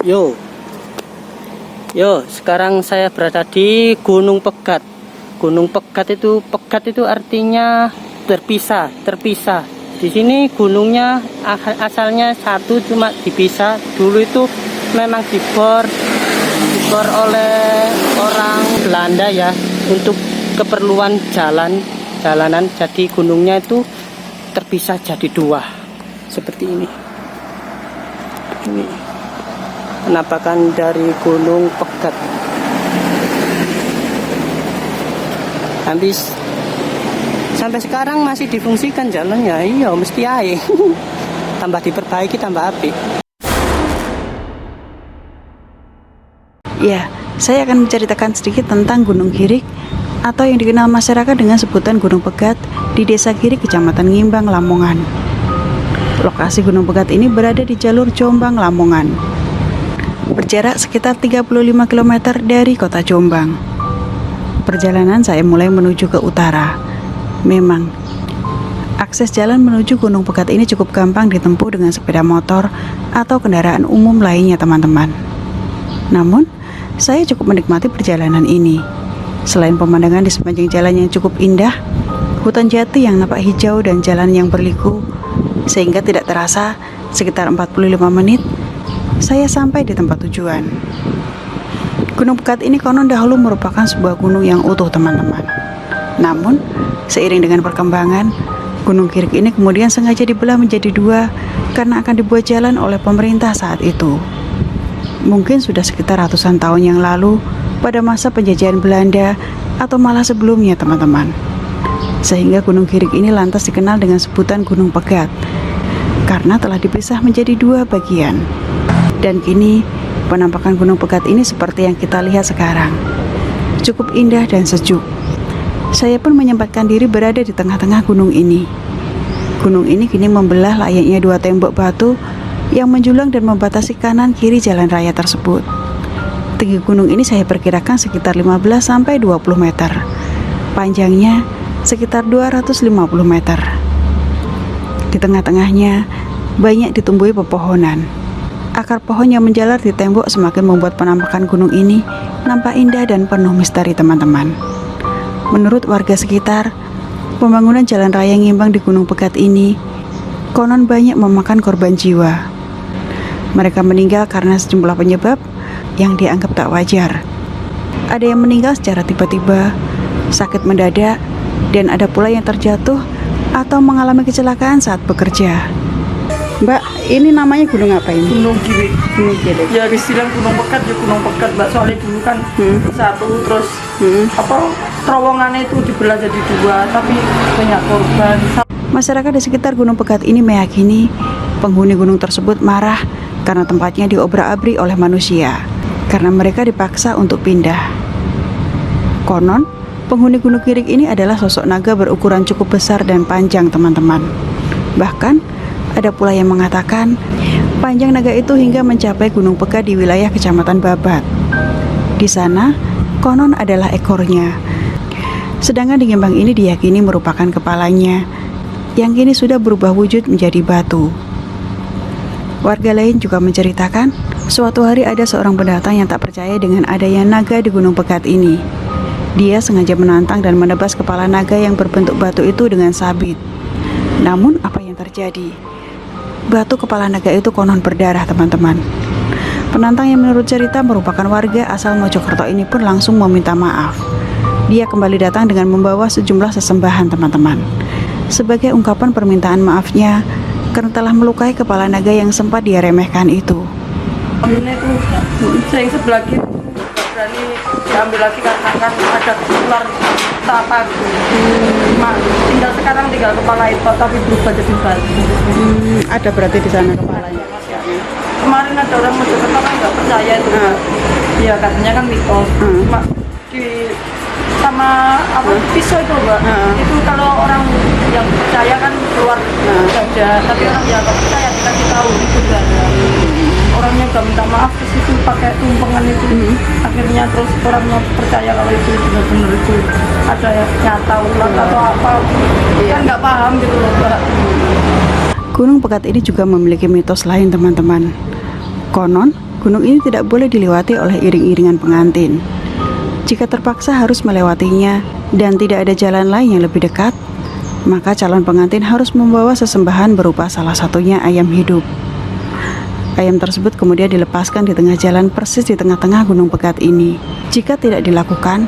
Yo, sekarang saya berada di Gunung Pegat. Gunung Pegat itu artinya terpisah. Di sini gunungnya asalnya satu, cuma dipisah. Dulu itu memang dibor oleh orang Belanda ya, untuk keperluan jalanan. Jadi gunungnya itu terpisah jadi dua, seperti ini. Ini penampakan dari Gunung Pegat. Habis sampai sekarang masih difungsikan jalannya. Iya, mesti air. Tambah diperbaiki, tambah apik. Ya, saya akan menceritakan sedikit tentang Gunung Girik atau yang dikenal masyarakat dengan sebutan Gunung Pegat di Desa Girik, Kecamatan Ngimbang, Lamongan. Lokasi Gunung Pegat ini berada di jalur Jombang, Lamongan. Berjarak sekitar 35 km dari kota Jombang. Perjalanan saya mulai menuju ke utara. Memang, akses jalan menuju Gunung Pegat ini cukup gampang ditempuh dengan sepeda motor atau kendaraan umum lainnya, teman-teman. Namun, saya cukup menikmati perjalanan ini. Selain pemandangan di sepanjang jalan yang cukup indah, hutan jati yang nampak hijau dan jalan yang berliku, sehingga tidak terasa sekitar 45 menit saya sampai di tempat tujuan. Gunung Pegat ini konon dahulu merupakan sebuah gunung yang utuh, teman-teman. Namun, seiring dengan perkembangan, Gunung Girik ini kemudian sengaja dibelah menjadi dua karena akan dibuat jalan oleh pemerintah saat itu. Mungkin sudah sekitar ratusan tahun yang lalu, pada masa penjajahan Belanda atau malah sebelumnya, teman-teman. Sehingga Gunung Girik ini lantas dikenal dengan sebutan Gunung Pegat karena telah dipisah menjadi dua bagian. Dan kini penampakan Gunung Pegat ini seperti yang kita lihat sekarang, cukup indah dan sejuk. Saya pun menyempatkan diri berada di tengah-tengah gunung ini. Gunung ini kini membelah layaknya dua tembok batu yang menjulang dan membatasi kanan kiri jalan raya tersebut. Tinggi gunung ini saya perkirakan sekitar 15-20 meter. Panjangnya sekitar 250 meter. Di tengah-tengahnya banyak ditumbuhi pepohonan. Akar pohon yang menjalar di tembok semakin membuat penampakan gunung ini nampak indah dan penuh misteri, teman-teman. Menurut warga sekitar, pembangunan jalan raya Ngimbang di Gunung Pegat ini konon banyak memakan korban jiwa. Mereka meninggal karena sejumlah penyebab yang dianggap tak wajar. Ada yang meninggal secara tiba-tiba, sakit mendadak, dan ada pula yang terjatuh atau mengalami kecelakaan saat bekerja. Mbak, ini namanya gunung apa ini? Gunung Girik. Gunung Girik. Ya disilang Gunung Pegat ya Gunung Pegat, Mbak. Soalnya dulu kan satu, terus terowongannya itu dibelah jadi dua, tapi banyak korban. Masyarakat di sekitar Gunung Pegat ini meyakini penghuni gunung tersebut marah karena tempatnya diobrak-abrik oleh manusia, karena mereka dipaksa untuk pindah. Konon, penghuni Gunung Girik ini adalah sosok naga berukuran cukup besar dan panjang, teman-teman. Bahkan, ada pula yang mengatakan panjang naga itu hingga mencapai Gunung Pegat di wilayah Kecamatan Babat. Di sana, konon adalah ekornya. Sedangkan di Ngimbang ini diyakini merupakan kepalanya, yang kini sudah berubah wujud menjadi batu. Warga lain juga menceritakan, suatu hari ada seorang pendatang yang tak percaya dengan adanya naga di Gunung Pegat ini. Dia sengaja menantang dan menebas kepala naga yang berbentuk batu itu dengan sabit. Namun apa yang terjadi? Batu kepala naga itu konon berdarah, teman-teman. Penantang yang menurut cerita merupakan warga asal Mojokerto ini pun langsung meminta maaf. Dia kembali datang dengan membawa sejumlah sesembahan, teman-teman, sebagai ungkapan permintaan maafnya karena telah melukai kepala naga yang sempat dia remehkan itu. Ini tuh saya sebelah kiri nggak berani diambil lagi karena kan ada ular apa tinggal kepala itu tapi berubah jadi batu. Ada berarti di sana kepalanya. Kemarin ada orang Mojokerto kan nggak percaya itu, ya katanya kan mitos. Cuma sama pisau itu, Mbak. Itu kalau orang yang percaya kan keluar saja, tapi orang yang nggak percaya dikasih tahu itu ada. Orangnya udah minta maaf ke situ pakai tumpengan itu. Akhirnya terus orangnya percaya kalau itu benar-benar itu ada nyata ular atau apa. Kan nggak paham gitu loh, Mbak. Gunung Pegat ini juga memiliki mitos lain, teman-teman. Konon, gunung ini tidak boleh dilewati oleh iring-iringan pengantin. Jika terpaksa harus melewatinya dan tidak ada jalan lain yang lebih dekat, maka calon pengantin harus membawa sesembahan berupa salah satunya ayam hidup. Ayam tersebut kemudian dilepaskan di tengah jalan persis di tengah-tengah Gunung Pegat ini. Jika tidak dilakukan,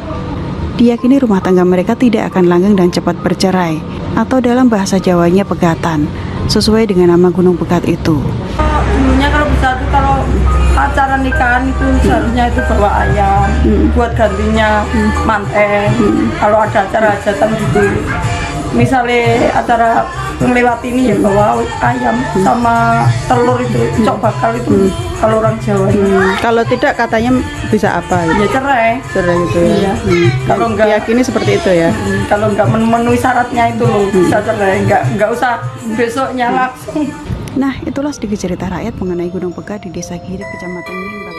diyakini rumah tangga mereka tidak akan langgeng dan cepat bercerai, atau dalam bahasa Jawanya pegatan, sesuai dengan nama Gunung Pegat itu. Dulunya kalau bisa tuh kalau acara nikahan itu seharusnya itu bawa ayam buat gantinya manten. Kalau ada acara hajatan gitu, misalnya acara melewati ini ya bawa ayam sama telur itu cok bakal itu kalau orang Jawa. Kalau tidak katanya bisa apa? Ya cerai. Cerai gitu ya. Iya. Kalau enggak Diyakini seperti itu ya. kalau enggak memenuhi syaratnya itu loh bisa cerai, enggak usah besoknya langsung. Nah, itulah sedikit cerita rakyat mengenai Gunung Pegat di Desa Girik, Kecamatan Nyimbang.